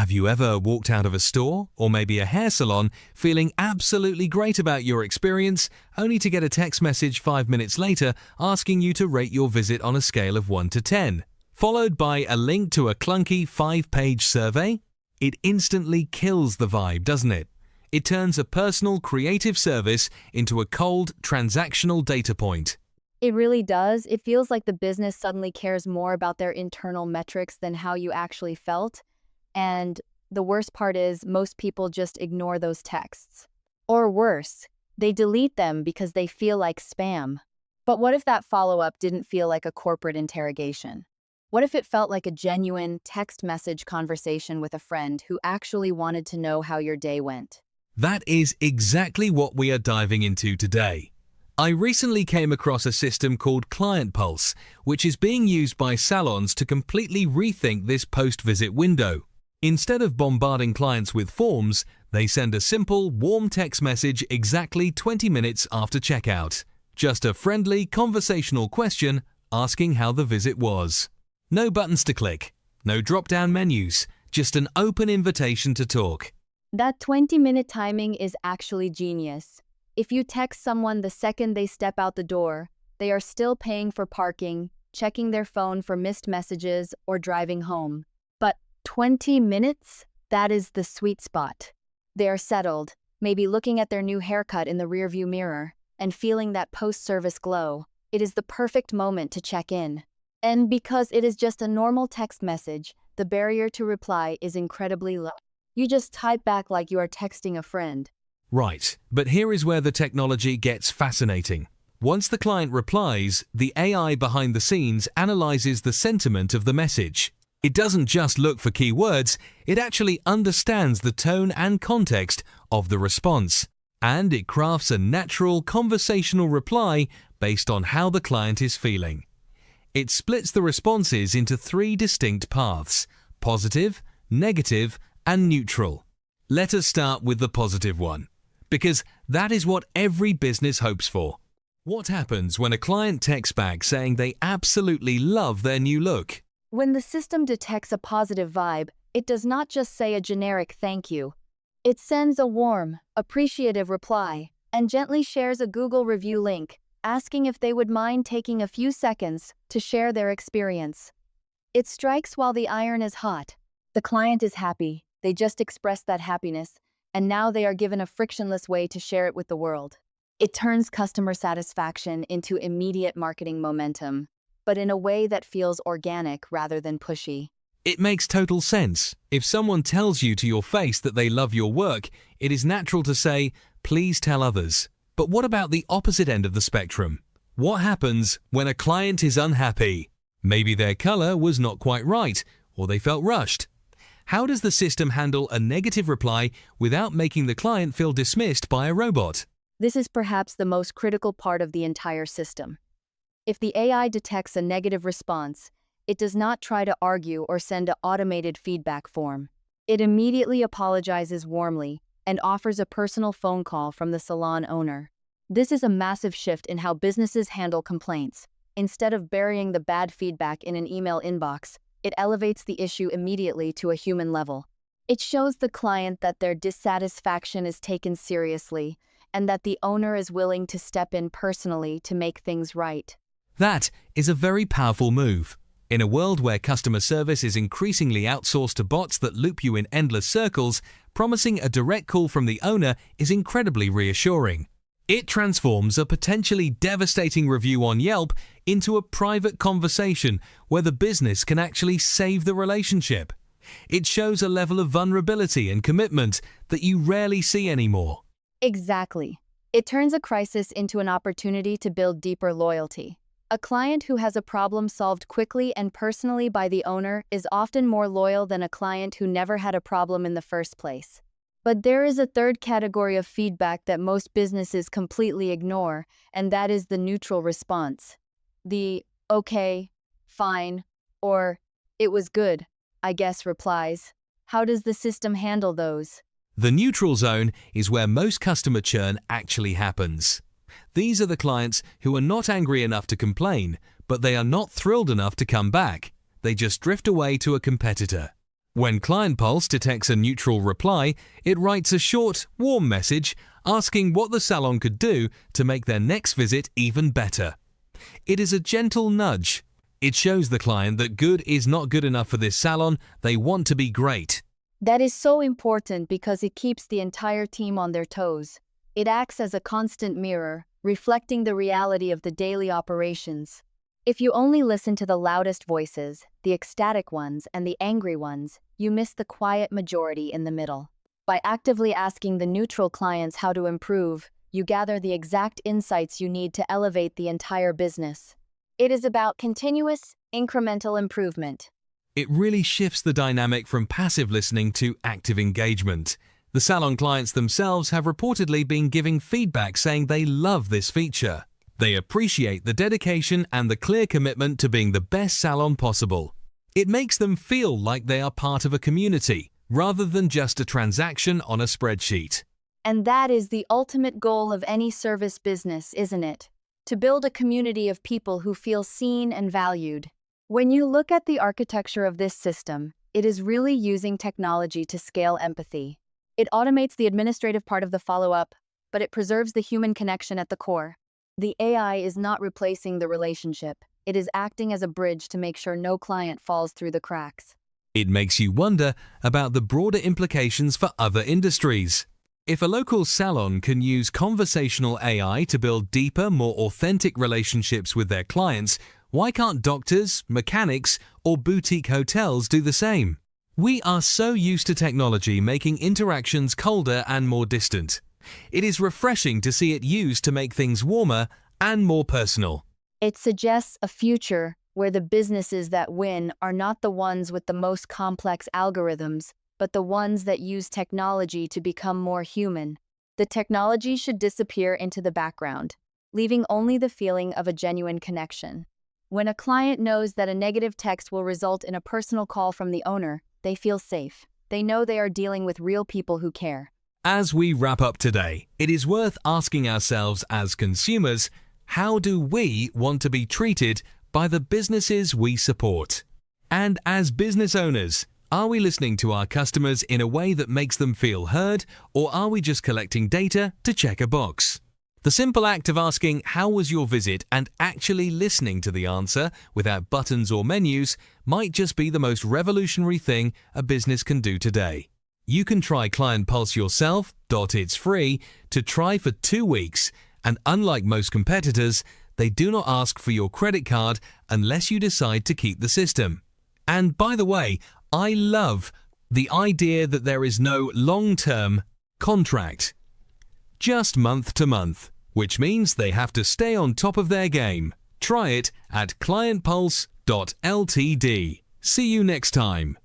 Have you ever walked out of a store or maybe a hair salon feeling absolutely great about your experience, only to get a text message 5 minutes later asking you to rate your visit on a scale of 1 to 10, followed by a link to a clunky 5-page survey? It instantly kills the vibe, doesn't it? It turns a personal, creative service into a cold, transactional data point. It really does. It feels like the business suddenly cares more about their internal metrics than how you actually felt. And the worst part is most people just ignore those texts. Or worse, they delete them because they feel like spam. But what if that follow-up didn't feel like a corporate interrogation? What if it felt like a genuine text message conversation with a friend who actually wanted to know how your day went? That is exactly what we are diving into today. I recently came across a system called ClientPulse, which is being used by salons to completely rethink this post-visit window. Instead of bombarding clients with forms, they send a simple, warm text message exactly 20 minutes after checkout. Just a friendly, conversational question asking how the visit was. No buttons to click, no drop-down menus, just an open invitation to talk. That 20-minute timing is actually genius. If you text someone the second they step out the door, they are still paying for parking, checking their phone for missed messages, or driving home. But 20 minutes? That is the sweet spot. They are settled, maybe looking at their new haircut in the rearview mirror, and feeling that post-service glow. It is the perfect moment to check in. And because it is just a normal text message, the barrier to reply is incredibly low. You just type back like you are texting a friend. Right, but here is where the technology gets fascinating. Once the client replies, the AI behind the scenes analyzes the sentiment of the message. It doesn't just look for keywords, it actually understands the tone and context of the response. And it crafts a natural conversational reply based on how the client is feeling. It splits the responses into 3 distinct paths: positive, negative, and neutral. Let us start with the positive one, because that is what every business hopes for. What happens when a client texts back saying they absolutely love their new look? When the system detects a positive vibe, it does not just say a generic thank you. It sends a warm, appreciative reply and gently shares a Google review link, asking if they would mind taking a few seconds to share their experience. It strikes while the iron is hot. The client is happy, they just expressed that happiness, and now they are given a frictionless way to share it with the world. It turns customer satisfaction into immediate marketing momentum, but in a way that feels organic rather than pushy. It makes total sense. If someone tells you to your face that they love your work, it is natural to say, please tell others. But what about the opposite end of the spectrum? What happens when a client is unhappy? Maybe their color was not quite right, or they felt rushed. How does the system handle a negative reply without making the client feel dismissed by a robot? This is perhaps the most critical part of the entire system. If the AI detects a negative response, it does not try to argue or send an automated feedback form. It immediately apologizes warmly and offers a personal phone call from the salon owner. This is a massive shift in how businesses handle complaints. Instead of burying the bad feedback in an email inbox, it elevates the issue immediately to a human level. It shows the client that their dissatisfaction is taken seriously and that the owner is willing to step in personally to make things right. That is a very powerful move. In a world where customer service is increasingly outsourced to bots that loop you in endless circles, promising a direct call from the owner is incredibly reassuring. It transforms a potentially devastating review on Yelp into a private conversation where the business can actually save the relationship. It shows a level of vulnerability and commitment that you rarely see anymore. Exactly. It turns a crisis into an opportunity to build deeper loyalty. A client who has a problem solved quickly and personally by the owner is often more loyal than a client who never had a problem in the first place. But there is a third category of feedback that most businesses completely ignore, and that is the neutral response. The okay, fine, or it was good, I guess replies. How does the system handle those? The neutral zone is where most customer churn actually happens. These are the clients who are not angry enough to complain, but they are not thrilled enough to come back. They just drift away to a competitor. When ClientPulse detects a neutral reply, it writes a short, warm message asking what the salon could do to make their next visit even better. It is a gentle nudge. It shows the client that good is not good enough for this salon, they want to be great. That is so important because it keeps the entire team on their toes. It acts as a constant mirror, reflecting the reality of the daily operations. If you only listen to the loudest voices, the ecstatic ones, and the angry ones, you miss the quiet majority in the middle. By actively asking the neutral clients how to improve, you gather the exact insights you need to elevate the entire business. It is about continuous, incremental improvement. It really shifts the dynamic from passive listening to active engagement. The salon clients themselves have reportedly been giving feedback saying they love this feature. They appreciate the dedication and the clear commitment to being the best salon possible. It makes them feel like they are part of a community, rather than just a transaction on a spreadsheet. And that is the ultimate goal of any service business, isn't it? To build a community of people who feel seen and valued. When you look at the architecture of this system, it is really using technology to scale empathy. It automates the administrative part of the follow-up, but it preserves the human connection at the core. The AI is not replacing the relationship. It is acting as a bridge to make sure no client falls through the cracks. It makes you wonder about the broader implications for other industries. If a local salon can use conversational AI to build deeper, more authentic relationships with their clients, why can't doctors, mechanics, or boutique hotels do the same? We are so used to technology making interactions colder and more distant. It is refreshing to see it used to make things warmer and more personal. It suggests a future where the businesses that win are not the ones with the most complex algorithms, but the ones that use technology to become more human. The technology should disappear into the background, leaving only the feeling of a genuine connection. When a client knows that a negative text will result in a personal call from the owner, they feel safe. They know they are dealing with real people who care. As we wrap up today, it is worth asking ourselves as consumers, how do we want to be treated by the businesses we support? And as business owners, are we listening to our customers in a way that makes them feel heard, or are we just collecting data to check a box? The simple act of asking, "How was your visit?" and actually listening to the answer without buttons or menus might just be the most revolutionary thing a business can do today. You can try ClientPulse yourself. It's free to try for 2 weeks, and unlike most competitors, they do not ask for your credit card unless you decide to keep the system. And by the way, I love the idea that there is no long-term contract. Just month to month, which means they have to stay on top of their game. Try it at clientpulse.ltd. See you next time.